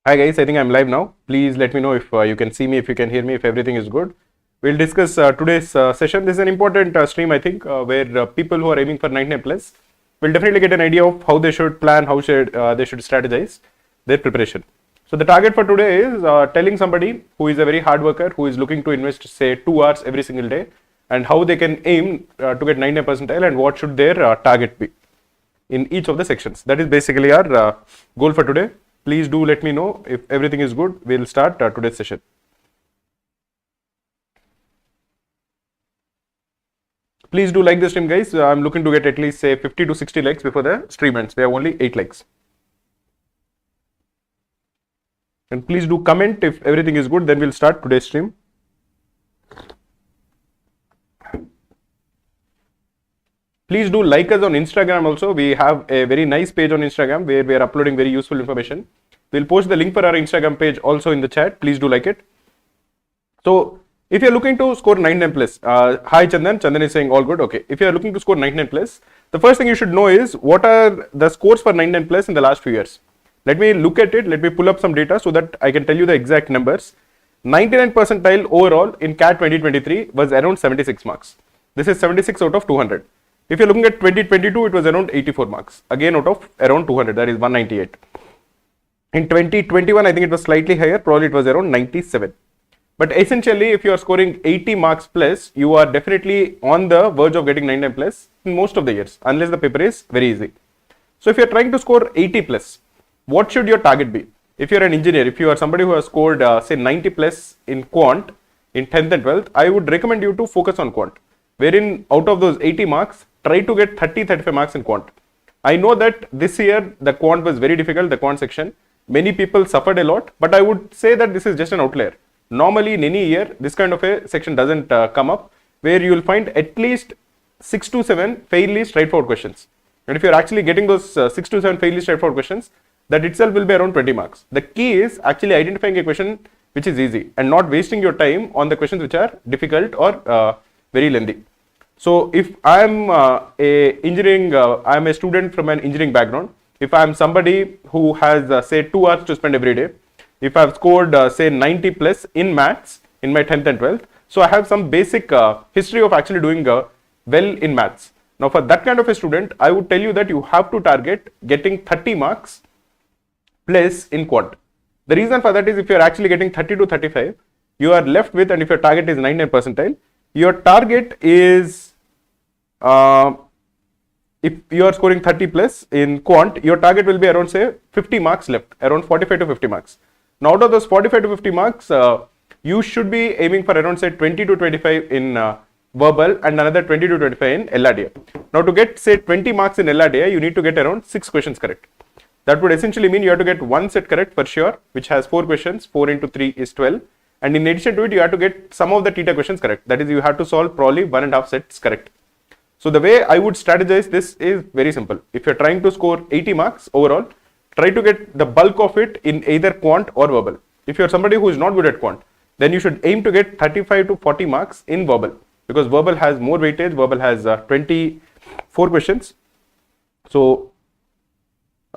Hi guys, I think I'm live now. Please let me know if you can see me, if you can hear me, if everything is good. We'll discuss today's session. This is an important stream, I think, where people who are aiming for 99 plus will definitely get an idea of how they should plan, how they should strategize their preparation. So the target for today is telling somebody who is a very hard worker, who is looking to invest, say, 2 hours every single day, and how they can aim to get 99 percentile and what should their target be in each of the sections. That is basically our goal for today. Please do let me know if everything is good. We'll start today's session. Please do like the stream, guys. I'm looking to get at least say 50 to 60 likes before the stream ends. We have only 8 likes. And please do comment if everything is good. Then we'll start today's stream. Please do like us on Instagram also. We have a very nice page on Instagram where we are uploading very useful information. We'll post the link for our Instagram page also in the chat. Please do like it. So if you're looking to score 99 plus, hi Chandan. Chandan is saying all good. Okay. If you're looking to score 99 plus, the first thing you should know is what are the scores for 99 plus in the last few years. Let me look at it. Let me pull up some data so that I can tell you the exact numbers. 99 percentile overall in CAT 2023 was around 76 marks. This is 76 out of 200. If you're looking at 2022, it was around 84 marks. Again, out of around 200, that is 198. In 2021, I think it was slightly higher. Probably it was around 97. But essentially, if you are scoring 80 marks plus, you are definitely on the verge of getting 99 plus in most of the years, unless the paper is very easy. So if you're trying to score 80 plus, what should your target be? If you're an engineer, if you are somebody who has scored, say, 90 plus in Quant in 10th and 12th, I would recommend you to focus on Quant. Wherein out of those 80 marks, try to get 30-35 marks in Quant. I know that this year the Quant was very difficult, the Quant section. Many people suffered a lot, but I would say that this is just an outlier. Normally in any year, this kind of a section doesn't come up, where you will find at least 6 to 7 fairly straightforward questions. And if you're actually getting those 6 to 7 fairly straightforward questions, that itself will be around 20 marks. The key is actually identifying a question which is easy and not wasting your time on the questions which are difficult or very lengthy. So if I'm I'm a student from an engineering background, if I'm somebody who has say 2 hours to spend every day, if I've scored say 90 plus in maths in my 10th and 12th, so I have some basic history of actually doing well in maths. Now for that kind of a student, I would tell you that you have to target getting 30 marks plus in Quant. The reason for that is if you're actually getting 30 to 35, you are left with, and if your target is 99 percentile, your target is if you are scoring 30 plus in Quant, your target will be around say 50 marks left, around 45 to 50 marks. Now out of those 45 to 50 marks, you should be aiming for around say 20 to 25 in verbal and another 20 to 25 in LRDA. Now to get say 20 marks in LRDA, you need to get around 6 questions correct. That would essentially mean you have to get one set correct for sure, which has 4 questions, 4 into 3 is 12. And in addition to it, you have to get some of the theta questions correct. That is, you have to solve probably 1.5 sets correct. So the way I would strategize this is very simple. If you're trying to score 80 marks overall, try to get the bulk of it in either Quant or verbal. If you're somebody who is not good at Quant, then you should aim to get 35 to 40 marks in verbal, because verbal has more weightage. Verbal has 24 questions. So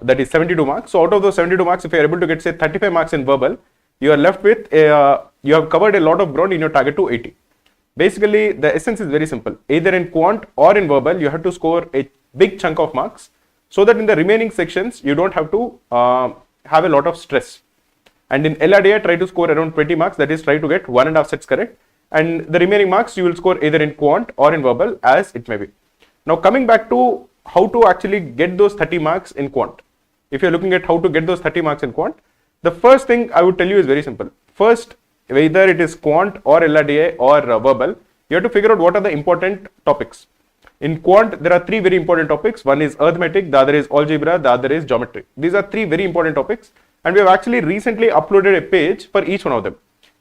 that is 72 marks. So out of those 72 marks, if you're able to get say 35 marks in verbal, you are left with, you have covered a lot of ground in your target to 80. Basically, the essence is very simple. Either in Quant or in verbal, you have to score a big chunk of marks so that in the remaining sections, you don't have to have a lot of stress. And in LRDA, try to score around 20 marks. That is, try to get 1.5 sets correct. And the remaining marks, you will score either in Quant or in verbal, as it may be. Now, coming back to how to actually get those 30 marks in Quant. If you're looking at how to get those 30 marks in Quant, the first thing I would tell you is very simple. First, whether it is Quant or LRDA or verbal, you have to figure out what are the important topics. In Quant, there are 3 very important topics. One is Arithmetic, the other is Algebra, the other is Geometry. These are 3 very important topics, and we have actually recently uploaded a page for each one of them,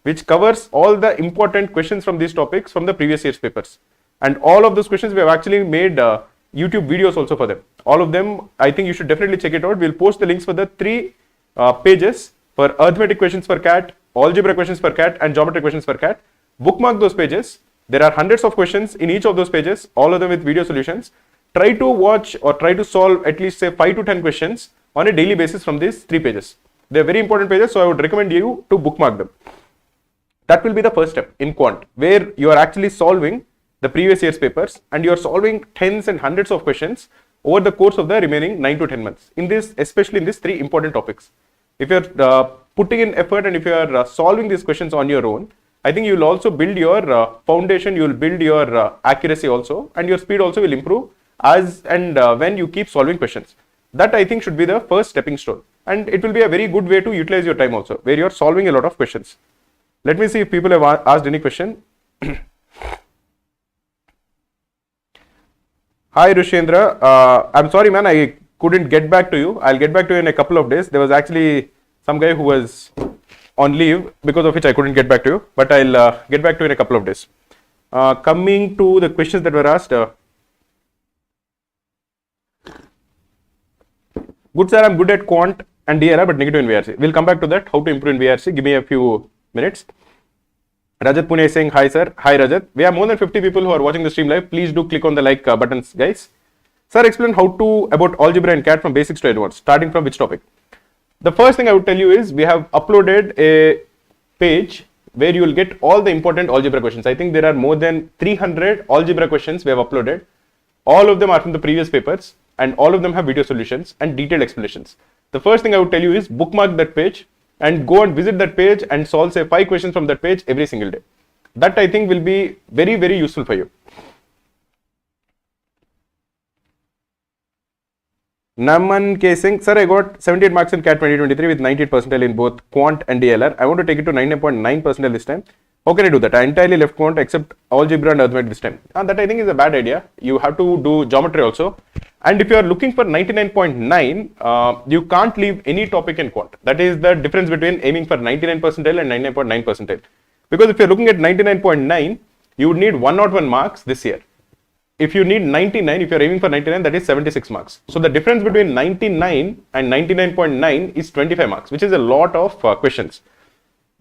which covers all the important questions from these topics from the previous year's papers. And all of those questions, we have actually made YouTube videos also for them. All of them, I think you should definitely check it out. We'll post the links for the 3 pages for Arithmetic questions for CAT, Algebra questions for CAT, and Geometry questions for CAT. Bookmark those pages. There are hundreds of questions in each of those pages, all of them with video solutions. Try to watch or try to solve at least say 5 to 10 questions on a daily basis from these 3 pages. They're very important pages, so I would recommend you to bookmark them. That will be the first step in Quant, where you are actually solving the previous year's papers and you are solving tens and hundreds of questions over the course of the remaining 9 to 10 months. In this, especially in these 3 important topics. If you're putting in effort and if you are solving these questions on your own, I think you will also build your foundation, you will build your accuracy also, and your speed also will improve as and when you keep solving questions. That I think should be the first stepping stone, and it will be a very good way to utilize your time also, where you are solving a lot of questions. Let me see if people have asked any question. Hi Rishendra, I'm sorry man, I couldn't get back to you. I'll get back to you in a couple of days. There was actually some guy who was on leave, because of which I couldn't get back to you, but I'll get back to you in a couple of days. Coming to the questions that were asked. Good sir, I'm good at Quant and DILR but negative in VARC. We'll come back to that, how to improve in VARC. Give me a few minutes. Rajat Pune is saying hi sir. Hi Rajat. We have more than 50 people who are watching the stream live. Please do click on the like buttons guys. Sir, explain how to about algebra and CAT from basics to advanced, starting from which topic? The first thing I would tell you is we have uploaded a page where you will get all the important algebra questions. I think there are more than 300 algebra questions we have uploaded. All of them are from the previous papers and all of them have video solutions and detailed explanations. The first thing I would tell you is bookmark that page and go and visit that page and solve say 5 questions from that page every single day. That I think will be very, very useful for you. Naman K. Singh, sir, I got 78 marks in CAT 2023 with 98 percentile in both Quant and DILR. I want to take it to 99.9 percentile this time. How can I do that? I entirely left Quant except Algebra and Arithmetic this time. That I think is a bad idea. You have to do geometry also. And if you are looking for 99.9, you can't leave any topic in Quant. That is the difference between aiming for 99 percentile and 99.9 percentile. Because if you're looking at 99.9, you would need 101 marks this year. If you need 99, if you're aiming for 99, that is 76 marks. So the difference between 99 and 99.9 is 25 marks, which is a lot of questions.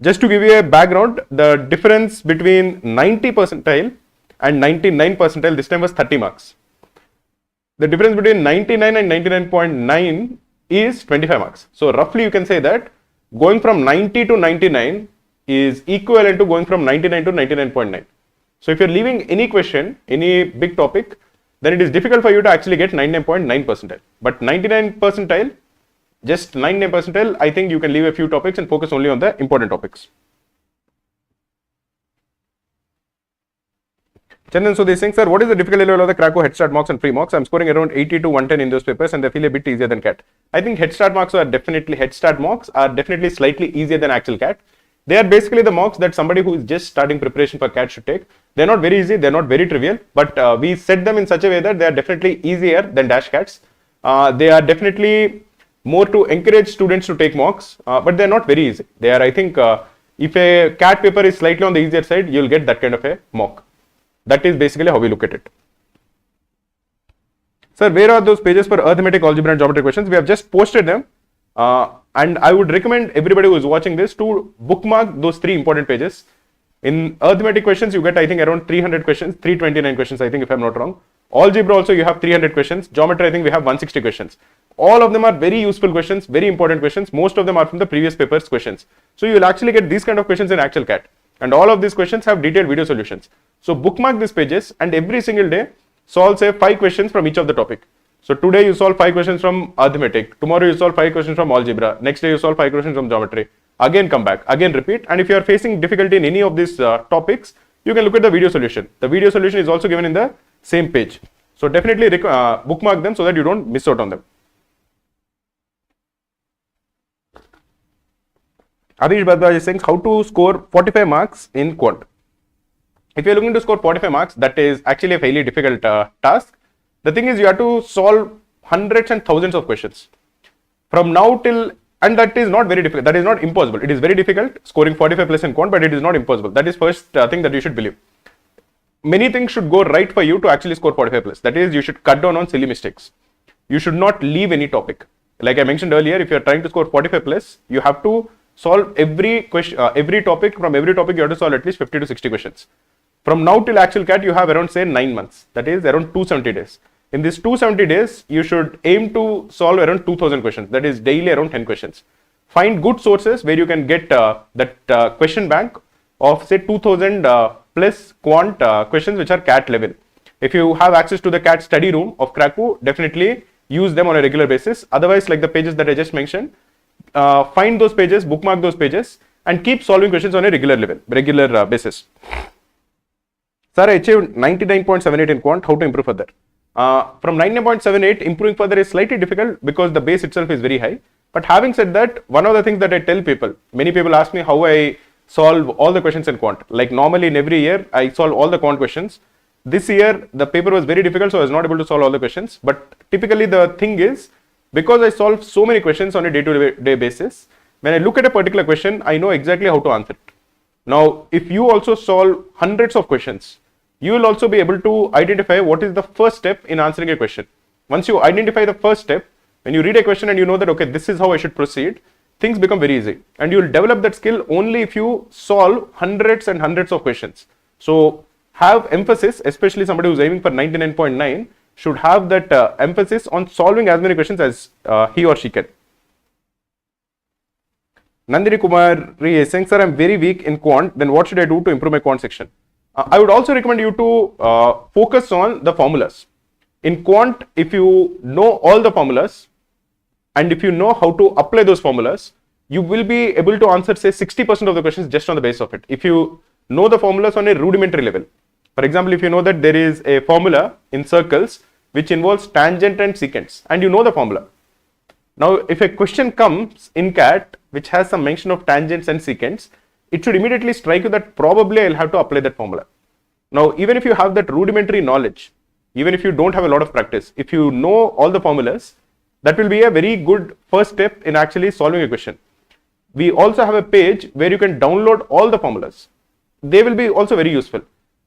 Just to give you a background, the difference between 90 percentile and 99 percentile this time was 30 marks. The difference between 99 and 99.9 is 25 marks. So roughly you can say that going from 90 to 99 is equivalent to going from 99 to 99.9. So if you're leaving any question, any big topic, then it is difficult for you to actually get 99.9 percentile. But 99 percentile, just 99 percentile, I think you can leave a few topics and focus only on the important topics. Chandan Sudhi Singh, sir, what is the difficulty level of the Cracku Headstart marks and free marks? I'm scoring around 80 to 110 in those papers and they feel a bit easier than CAT. I think Headstart marks are definitely, Headstart marks are definitely slightly easier than actual CAT. They are basically the marks that somebody who is just starting preparation for CAT should take. They're not very easy, they're not very trivial, but we set them in such a way that they are definitely easier than dash CATs. They are definitely more to encourage students to take mocks, but they're not very easy. They are, I think, if a CAT paper is slightly on the easier side, you'll get that kind of a mock. That is basically how we look at it. Sir, where are those pages for arithmetic, algebra and geometry questions? We have just posted them. And I would recommend everybody who is watching this to bookmark those 3 important pages. In arithmetic questions, you get, I think, around 300 questions, 329 questions, I think, if I'm not wrong. Algebra also, you have 300 questions. Geometry, I think we have 160 questions. All of them are very useful questions, very important questions. Most of them are from the previous paper's questions. So you will actually get these kind of questions in actual CAT. And all of these questions have detailed video solutions. So bookmark these pages and every single day solve say 5 questions from each of the topic. So today you solve 5 questions from arithmetic, tomorrow you solve 5 questions from algebra, next day you solve 5 questions from geometry, again come back, again repeat, and if you are facing difficulty in any of these topics, you can look at the video solution. The video solution is also given in the same page. So definitely bookmark them so that you don't miss out on them. Adish Bhadwaj is saying how to score 45 marks in Quant. If you are looking to score 45 marks, that is actually a fairly difficult task. The thing is, you have to solve hundreds and thousands of questions from now till, and that is not very difficult. That is not impossible. It is very difficult scoring 45 plus in Quant, but it is not impossible. That is first thing that you should believe. Many things should go right for you to actually score 45 plus. That is, you should cut down on silly mistakes. You should not leave any topic. Like I mentioned earlier, if you are trying to score 45 plus, you have to solve every question, every topic. From every topic, you have to solve at least 50 to 60 questions. From now till actual CAT, you have around say 9 months. That is around 270 days. In these 270 days, you should aim to solve around 2000 questions. That is daily around 10 questions. find good sources where you can get that question bank of say 2000 plus quant questions which are CAT level. If you have access to the CAT study room of Cracku, definitely use them on a regular basis. Otherwise, like the pages that I just mentioned, find those pages, bookmark those pages, and keep solving questions on a regular basis. Sir, I achieved 99.78 in quant. How to improve further? From 99.78, improving further is slightly difficult because the base itself is very high. But having said that, one of the things that I tell people, many people ask me how I solve all the questions in quant. Like normally in every year, I solve all the quant questions. This year, the paper was very difficult, so I was not able to solve all the questions. But typically the thing is, because I solve so many questions on a day-to-day basis, when I look at a particular question, I know exactly how to answer it. Now, if you also solve hundreds of questions, you will also be able to identify what is the first step in answering a question. Once you identify the first step, when you read a question and you know that, okay, this is how I should proceed, things become very easy. And you will develop that skill only if you solve hundreds and hundreds of questions. So have emphasis, especially somebody who's aiming for 99.9 should have that emphasis on solving as many questions as he or she can. Nandini Kumari is saying, sir, I'm very weak in quant, then what should I do to improve my quant section? I would also recommend you to focus on the formulas. In quant, if you know all the formulas and if you know how to apply those formulas, you will be able to answer say 60% of the questions just on the basis of it. If you know the formulas on a rudimentary level. For example, if you know that there is a formula in circles which involves tangent and secant and you know the formula. Now, if a question comes in CAT which has some mention of tangents and secants, it should immediately strike you that probably I'll have to apply that formula. Now, even if you have that rudimentary knowledge, even if you don't have a lot of practice, if you know all the formulas, that will be a very good first step in actually solving a question. We also have a page where you can download all the formulas. They will be also very useful.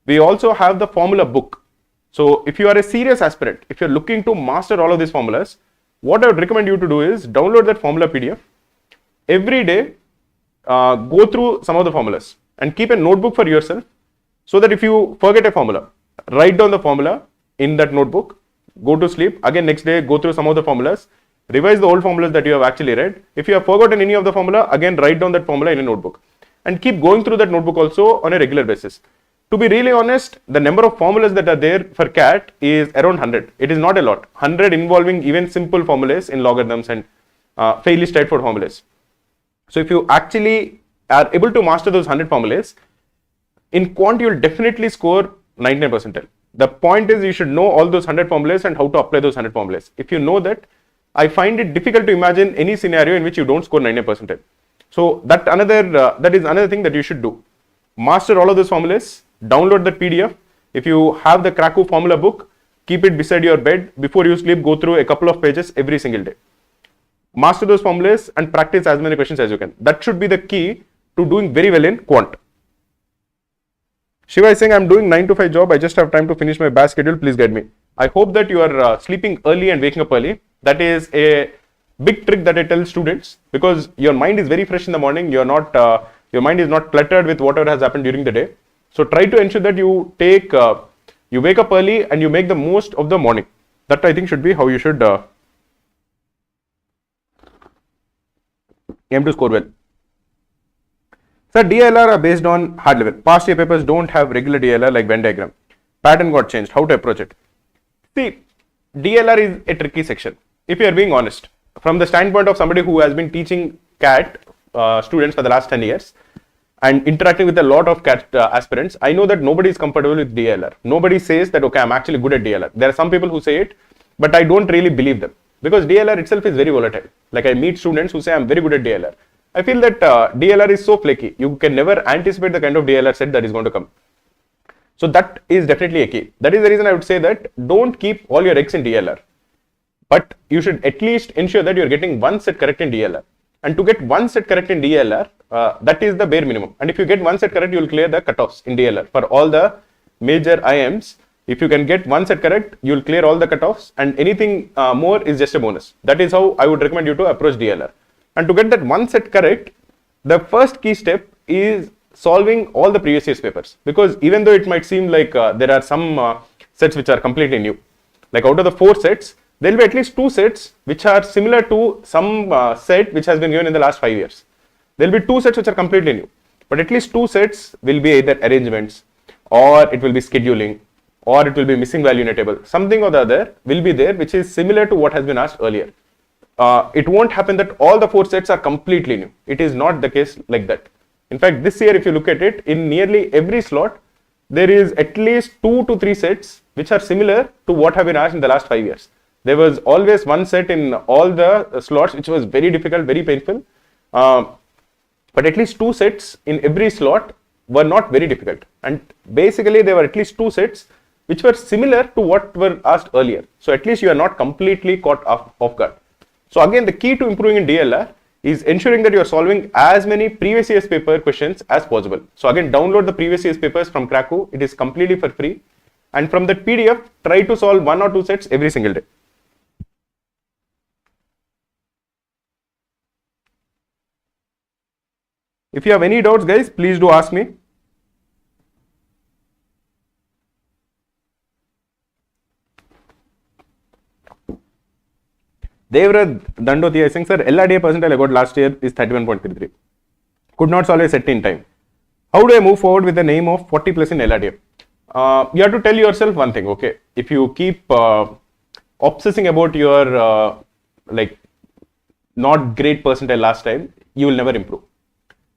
We also have the formula book. So if you are a serious aspirant, if you're looking to master all of these formulas, what I would recommend you to do is download that formula PDF. Every day, go through some of the formulas and keep a notebook for yourself so that if you forget a formula, write down the formula in that notebook, go to sleep, again next day go through some of the formulas, revise the old formulas that you have actually read. If you have forgotten any of the formula, again write down that formula in a notebook and keep going through that notebook also on a regular basis. To be really honest, the number of formulas that are there for CAT is around 100. It is not a lot. 100 involving even simple formulas in logarithms and fairly straightforward formulas. So if you actually are able to master those 100 formulas, in quant you will definitely score 99 percentile. The point is you should know all those 100 formulas and how to apply those 100 formulas. If you know that, I find it difficult to imagine any scenario in which you don't score 99 percentile. So that is another thing that you should do. Master all of those formulas, download that PDF. If you have the Cracku formula book, keep it beside your bed. Before you sleep, go through a couple of pages every single day. Master those formulas and practice as many questions as you can. That should be the key to doing very well in quant. Shiva is saying, I'm doing 9 to 5 job. I just have time to finish my batch schedule. Please guide me. I hope that you are sleeping early and waking up early. That is a big trick that I tell students because your mind is very fresh in the morning. Your mind is not cluttered with whatever has happened during the day. So try to ensure that you wake up early and you make the most of the morning. That I think should be how you should aim to score well. Sir, DILR are based on hard level. Past year papers don't have regular DILR like Venn diagram. Pattern got changed. How to approach it? See, DILR is a tricky section. If you are being honest, from the standpoint of somebody who has been teaching CAT students for the last 10 years and interacting with a lot of CAT aspirants, I know that nobody is comfortable with DILR. Nobody says that, okay, I'm actually good at DILR. There are some people who say it, but I don't really believe them because DILR itself is very volatile. Like I meet students who say I'm very good at DILR. I feel that DILR is so flaky. You can never anticipate the kind of DILR set that is going to come. So that is definitely a key. That is the reason I would say that don't keep all your eggs in DILR. But you should at least ensure that you're getting one set correct in DILR. And to get one set correct in DILR, that is the bare minimum. And if you get one set correct, you will clear the cutoffs in DILR. For all the major IIMs, if you can get one set correct, you will clear all the cutoffs and anything more is just a bonus. That is how I would recommend you to approach DILR. And to get that one set correct, the first key step is solving all the previous year's papers. Because even though it might seem like there are some sets which are completely new, like out of the 4 sets, there will be at least 2 sets which are similar to some set which has been given in the last 5 years. There will be 2 sets which are completely new, but at least 2 sets will be either arrangements, or it will be scheduling, or it will be missing value in a table. Something or the other will be there which is similar to what has been asked earlier. It won't happen that all the 4 sets are completely new. It is not the case like that. In fact, this year, if you look at it, in nearly every slot, there is at least 2 to 3 sets which are similar to what have been asked in the last 5 years. There was always one set in all the slots which was very difficult, very painful. But at least 2 sets in every slot were not very difficult. And basically, there were at least 2 sets which were similar to what were asked earlier. So at least you are not completely caught off guard. So again, the key to improving in DLR is ensuring that you are solving as many previous year's paper questions as possible. So again, download the previous year's papers from Cracku. It is completely for free. And from that PDF, try to solve 1 or 2 sets every single day. If you have any doubts, guys, please do ask me. Devrad Dandoti is saying, sir, LRDA percentile I got last year is 31.33. Could not solve a set in time. How do I move forward with the name of 40 plus in LRDA? You have to tell yourself one thing, okay? If you keep obsessing about your not great percentile last time, you will never improve.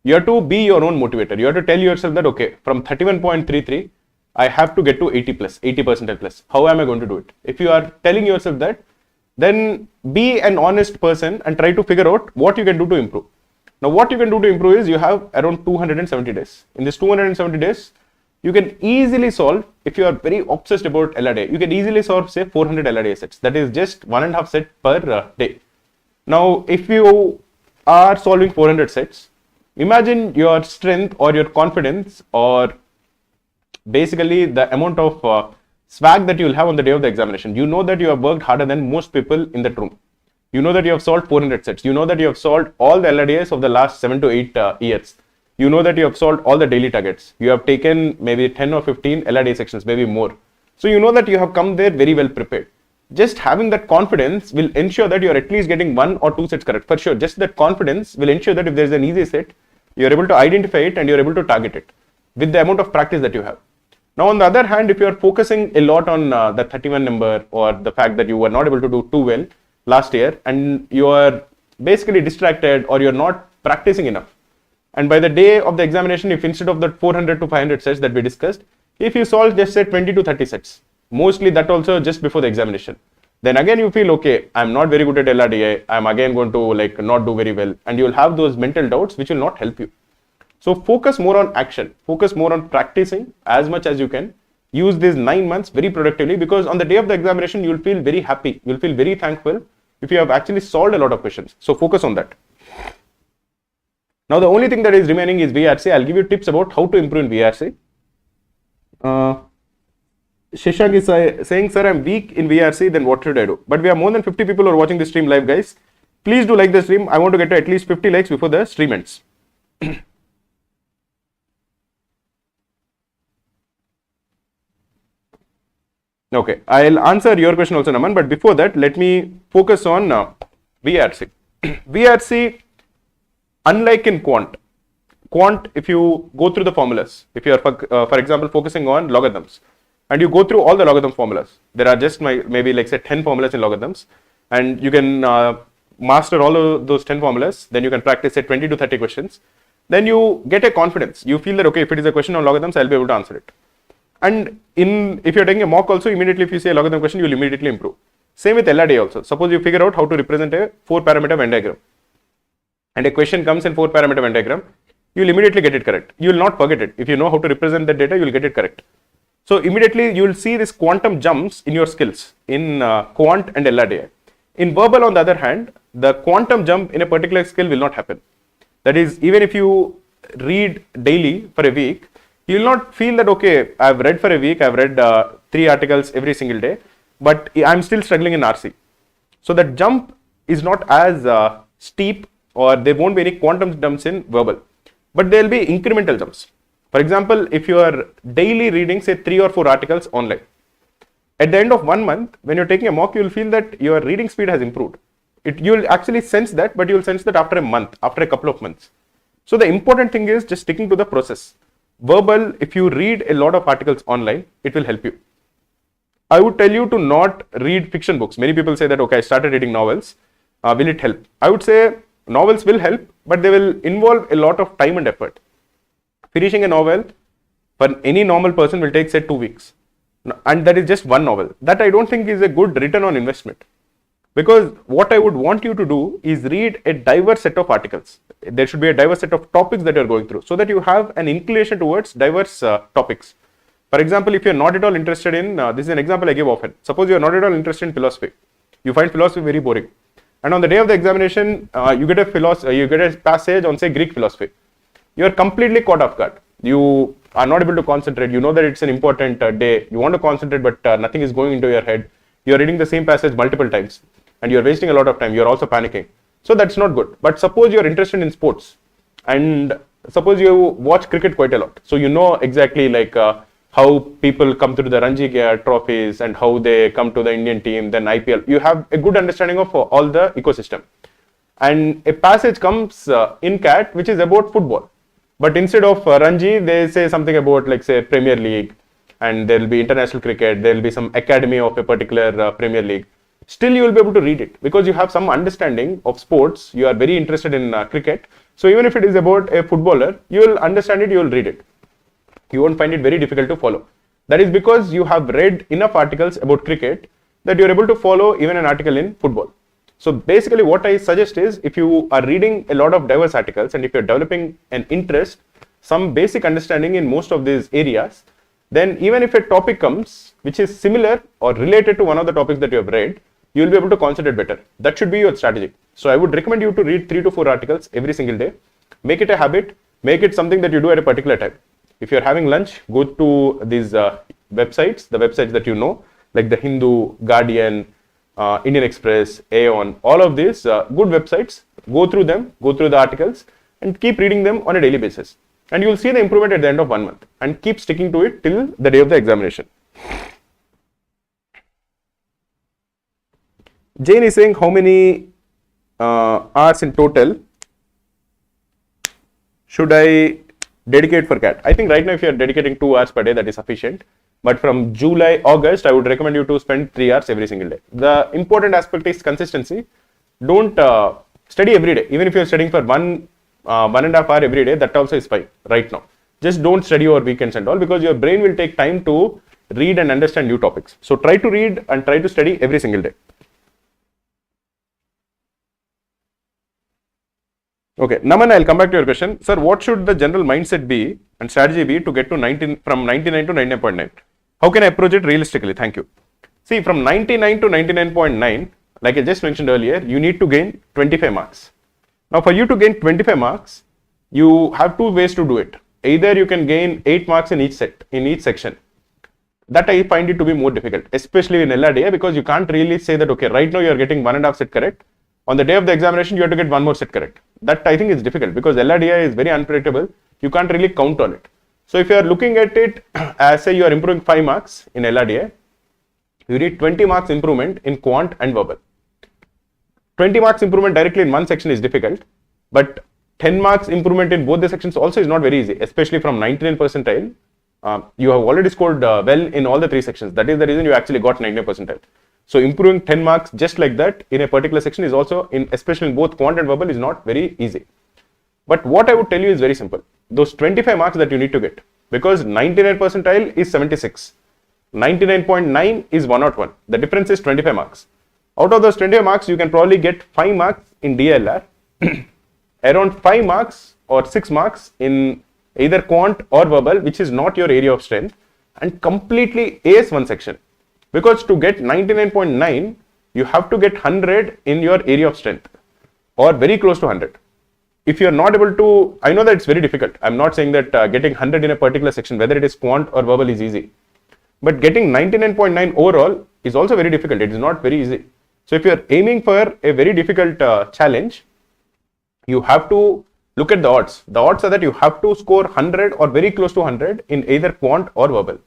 You have to be your own motivator. You have to tell yourself that, okay, from 31.33, I have to get to 80 plus, 80 percentile plus. How am I going to do it? If you are telling yourself that, then be an honest person and try to figure out what you can do to improve. Now, what you can do to improve is you have around 270 days. In this 270 days, you can easily solve, if you are very obsessed about LRDA, you can easily solve, say, 400 LRDA sets. That is just 1.5 set per day. Now, if you are solving 400 sets, imagine your strength or your confidence or basically the amount of swag that you will have on the day of the examination. You know that you have worked harder than most people in that room. You know that you have solved 400 sets. You know that you have solved all the LRDAs of the last 7 to 8 years. You know that you have solved all the daily targets. You have taken maybe 10 or 15 LRDA sections, maybe more. So you know that you have come there very well prepared. Just having that confidence will ensure that you are at least getting 1 or 2 sets correct. For sure, just that confidence will ensure that if there is an easy set, you are able to identify it and you are able to target it with the amount of practice that you have. Now, on the other hand, if you are focusing a lot on the 31 number or the fact that you were not able to do too well last year and you are basically distracted or you're not practicing enough, and by the day of the examination, if instead of the 400 to 500 sets that we discussed, if you solve just say 20 to 30 sets, mostly that also just before the examination, then again you feel, okay, I'm not very good at LRDA, I'm again going to not do very well, and you'll have those mental doubts which will not help you. So focus more on action, focus more on practicing as much as you can. Use these 9 months very productively, because on the day of the examination, you'll feel very happy. You'll feel very thankful if you have actually solved a lot of questions. So focus on that. Now, the only thing that is remaining is VARC. I'll give you tips about how to improve in VARC. Shashank is saying, sir, I'm weak in VARC, then what should I do? But we have more than 50 people who are watching this stream live, guys. Please do like the stream. I want to get to at least 50 likes before the stream ends. Okay, I'll answer your question also, Naman, but before that, let me focus on VARC. VARC, unlike in Quant, if you go through the formulas, if you are, for example, focusing on logarithms, and you go through all the logarithm formulas, there are just maybe like say 10 formulas in logarithms, and you can master all of those 10 formulas, then you can practice say 20 to 30 questions, then you get a confidence. You feel that, okay, if it is a question on logarithms, I'll be able to answer it. And if you're taking a mock also, immediately if you say a logarithm question, you'll immediately improve. Same with LRDA also. Suppose you figure out how to represent a 4-parameter Venn diagram, and a question comes in 4-parameter Venn diagram, you'll immediately get it correct. You will not forget it. If you know how to represent the data, you'll get it correct. So immediately you will see this quantum jumps in your skills in Quant and LRDA. In verbal, on the other hand, the quantum jump in a particular skill will not happen. That is, even if you read daily for a week, you will not feel that, okay, I've read for a week, I've read 3 articles every single day, but I'm still struggling in RC. So that jump is not as steep, or there won't be any quantum jumps in verbal, but there will be incremental jumps. For example, if you are daily reading say 3 or 4 articles online, At the end of 1 month, when you're taking a mock, you'll feel that your reading speed has improved. You'll actually sense that, but you'll sense that after a month, after a couple of months. So the important thing is just sticking to the process. Verbal, if you read a lot of articles online, it will help you. I would tell you to not read fiction books. Many people say that, okay, I started reading novels. Will it help? I would say novels will help, but they will involve a lot of time and effort. Finishing a novel for any normal person will take, say, 2 weeks. And that is just one novel. That I don't think is a good return on investment. Because what I would want you to do is read a diverse set of articles. There should be a diverse set of topics that you're going through so that you have an inclination towards diverse topics. For example, if you're not at all interested in, this is an example I give often. Suppose you're not at all interested in philosophy. You find philosophy very boring. And on the day of the examination, you get a passage on, say, Greek philosophy. You're completely caught off guard. You are not able to concentrate. You know that it's an important day. You want to concentrate, but nothing is going into your head. You're reading the same passage multiple times and you're wasting a lot of time. You're also panicking. So that's not good. But suppose you're interested in sports and suppose you watch cricket quite a lot. So you know exactly like how people come through the Ranji trophies and how they come to the Indian team, then IPL. You have a good understanding of all the ecosystem. And a passage comes in CAT which is about football. But instead of Ranji, they say something about, like, say, Premier League, and there will be international cricket, there will be some academy of a particular Premier League. Still, you will be able to read it because you have some understanding of sports. You are very interested in cricket. So even if it is about a footballer, you will understand it, you will read it. You won't find it very difficult to follow. That is because you have read enough articles about cricket that you are able to follow even an article in football. So basically what I suggest is, if you are reading a lot of diverse articles and if you're developing an interest, some basic understanding in most of these areas, then even if a topic comes which is similar or related to one of the topics that you have read, you will be able to concentrate better. That should be your strategy. So I would recommend you to read 3 to 4 articles every single day. Make it a habit. Make it something that you do at a particular time. If you're having lunch, go to these websites, the websites that you know, like the Hindu, Guardian, Indian Express, Aeon, all of these good websites. Go through them, go through the articles and keep reading them on a daily basis. And you will see the improvement at the end of 1 month and keep sticking to it till the day of the examination. Jane is saying how many hours in total should I dedicate for CAT? I think right now if you are dedicating 2 hours per day, that is sufficient. But from July, August, I would recommend you to spend 3 hours every single day. The important aspect is consistency. Don't study every day. Even if you're studying for 1.5 hour every day, that also is fine right now. Just don't study over weekends and all, because your brain will take time to read and understand new topics. So try to read and try to study every single day. Okay, Naman, I'll come back to your question. Sir, what should the general mindset be and strategy be to get to from 99 to 99.9? How can I approach it realistically? Thank you. See, from 99 to 99.9, like I just mentioned earlier, you need to gain 25 marks. Now, for you to gain 25 marks, you have 2 ways to do it. Either you can gain 8 marks in each section. That I find it to be more difficult, especially in LRDA, because you can't really say that, okay, right now you are getting 1.5 set correct. On the day of the examination, you have to get 1 more set correct. That I think is difficult because LRDA is very unpredictable. You can't really count on it. So if you are looking at it as, say, you are improving 5 marks in LRDA, you need 20 marks improvement in Quant and Verbal. 20 marks improvement directly in one section is difficult, but 10 marks improvement in both the sections also is not very easy, especially from 99 percentile. You have already scored well in all the 3 sections. That is the reason you actually got 99 percentile. So improving 10 marks just like that in a particular section is also, especially in both Quant and Verbal, is not very easy. But what I would tell you is very simple. Those 25 marks that you need to get, because 99 percentile is 76, 99.9 is 101. The difference is 25 marks. Out of those 25 marks, you can probably get 5 marks in DILR, around 5 marks or 6 marks in either Quant or Verbal, which is not your area of strength, and completely ace one section. Because to get 99.9, you have to get 100 in your area of strength or very close to 100. If you are not able to, I know that it's very difficult. I'm not saying that getting 100 in a particular section, whether it is Quant or Verbal, is easy. But getting 99.9 overall is also very difficult. It is not very easy. So if you are aiming for a very difficult challenge, you have to look at the odds. The odds are that you have to score 100 or very close to 100 in either Quant or Verbal.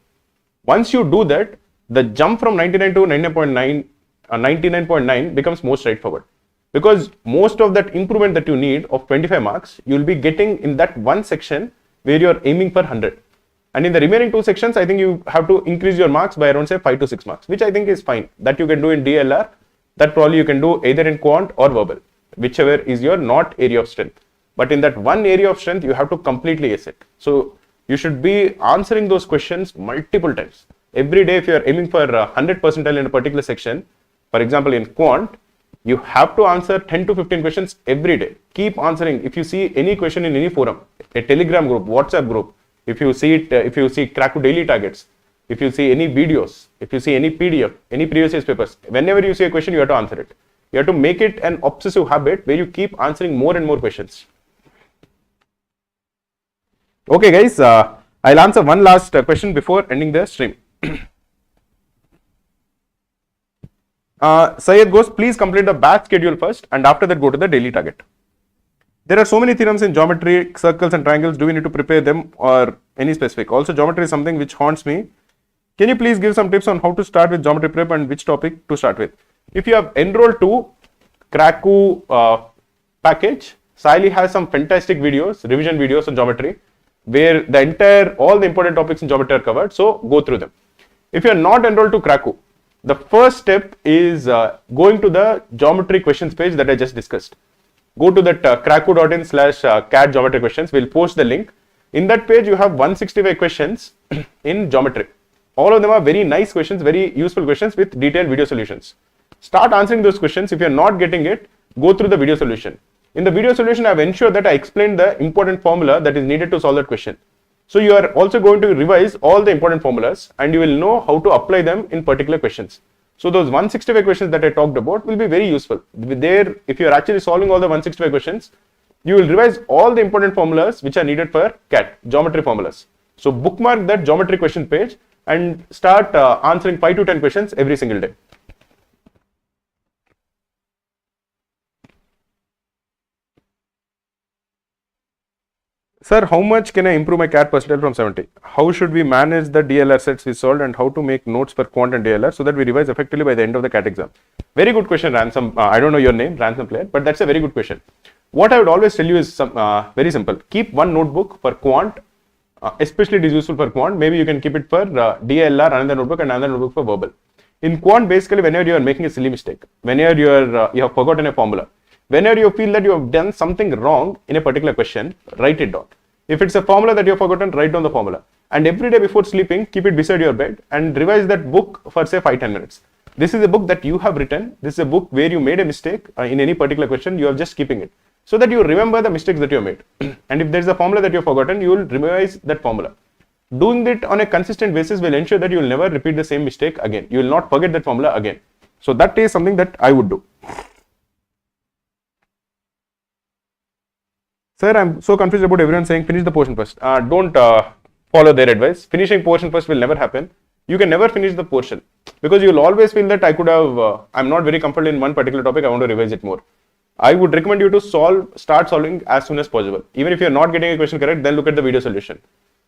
Once you do that, the jump from 99 to 99.9 becomes more straightforward, because most of that improvement that you need of 25 marks, you will be getting in that one section where you are aiming for 100. And in the remaining two sections, I think you have to increase your marks by around say 5 to 6 marks, which I think is fine. That you can do in DILR, that probably you can do either in quant or verbal, whichever is your not area of strength. But in that one area of strength, you have to completely ace it. So you should be answering those questions multiple times. Every day, if you are aiming for 100 percentile in a particular section, for example, in quant, you have to answer 10 to 15 questions every day. Keep answering. If you see any question in any forum, a Telegram group, WhatsApp group, if you see it, if you see Cracku daily targets, if you see any videos, if you see any PDF, any previous year's papers, whenever you see a question, you have to answer it. You have to make it an obsessive habit where you keep answering more and more questions. Okay, guys, I'll answer one last question before ending the stream. Syed goes, please complete the batch schedule first and after that go to the daily target. There are so many theorems in geometry, circles and triangles. Do we need to prepare them or any specific? Also, geometry is something which haunts me. Can you please give some tips on how to start with geometry prep and which topic to start with? If you have enrolled to Cracku package, Sally has some fantastic videos, revision videos on geometry, where all the important topics in geometry are covered. So go through them. If you are not enrolled to Cracku, the first step is going to the geometry questions page that I just discussed. Go to that cracku.in/cat geometry questions. We'll post the link. In that page, you have 165 questions in geometry. All of them are very nice questions, very useful questions with detailed video solutions. Start answering those questions. If you're not getting it, go through the video solution. In the video solution, I've ensured that I explained the important formula that is needed to solve that question. So you are also going to revise all the important formulas and you will know how to apply them in particular questions. So those 165 questions that I talked about will be very useful. There, if you are actually solving all the 165 questions, you will revise all the important formulas which are needed for CAT, geometry formulas. So bookmark that geometry question page and start answering 5 to 10 questions every single day. Sir, how much can I improve my CAT percentile from 70? How should we manage the DLR sets we solved and how to make notes for quant and DLR so that we revise effectively by the end of the CAT exam? Very good question, Ransom. I don't know your name, Ransom Player, but that's a very good question. What I would always tell you is very simple. Keep one notebook for quant, especially it is useful for quant. Maybe you can keep it for DLR, another notebook and another notebook for verbal. In quant, basically, whenever you are making a silly mistake, whenever you have forgotten a formula, whenever you feel that you have done something wrong in a particular question, write it down. If it's a formula that you have forgotten, write down the formula. And every day before sleeping, keep it beside your bed and revise that book for say 5-10 minutes. This is a book that you have written. This is a book where you made a mistake in any particular question. You are just keeping it so that you remember the mistakes that you have made. And if there is a formula that you have forgotten, you will revise that formula. Doing it on a consistent basis will ensure that you will never repeat the same mistake again. You will not forget that formula again. So that is something that I would do. Sir, I'm so confused about everyone saying finish the portion first. Don't follow their advice. Finishing portion first will never happen. You can never finish the portion because you will always feel that I could have, I'm not very comfortable in one particular topic, I want to revise it more. I would recommend you to start solving as soon as possible. Even if you're not getting a question correct, then look at the video solution.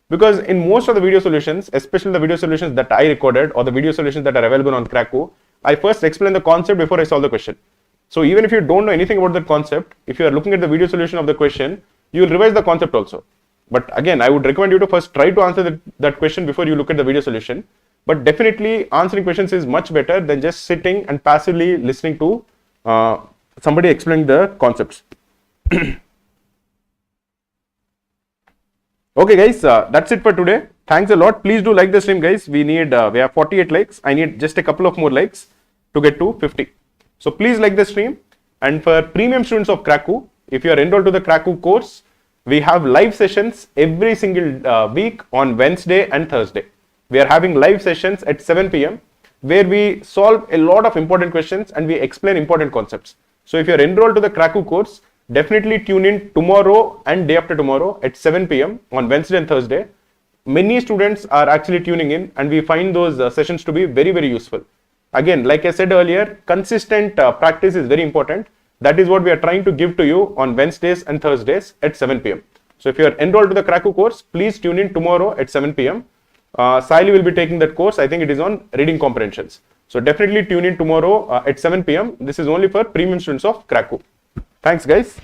Because in most of the video solutions, especially the video solutions that I recorded or the video solutions that are available on Cracku, I first explain the concept before I solve the question. So even if you don't know anything about the concept, if you are looking at the video solution of the question, you will revise the concept also. But again, I would recommend you to first try to answer that question before you look at the video solution. But definitely answering questions is much better than just sitting and passively listening to somebody explaining the concepts. Okay guys, that's it for today. Thanks a lot. Please do like the stream guys. We have 48 likes. I need just a couple of more likes to get to 50. So please like the stream. And for premium students of Cracku, if you are enrolled to the Cracku course, we have live sessions every single week on Wednesday and Thursday. We are having live sessions at 7 p.m. where we solve a lot of important questions and we explain important concepts. So if you are enrolled to the Cracku course, definitely tune in tomorrow and day after tomorrow at 7 p.m. on Wednesday and Thursday. Many students are actually tuning in and we find those sessions to be very, very useful. Again, like I said earlier, consistent practice is very important. That is what we are trying to give to you on Wednesdays and Thursdays at 7 p.m. So if you are enrolled to the Cracku course, please tune in tomorrow at 7 p.m. Sally will be taking that course. I think it is on reading comprehensions. So definitely tune in tomorrow at 7 p.m. This is only for premium students of Cracku. Thanks guys.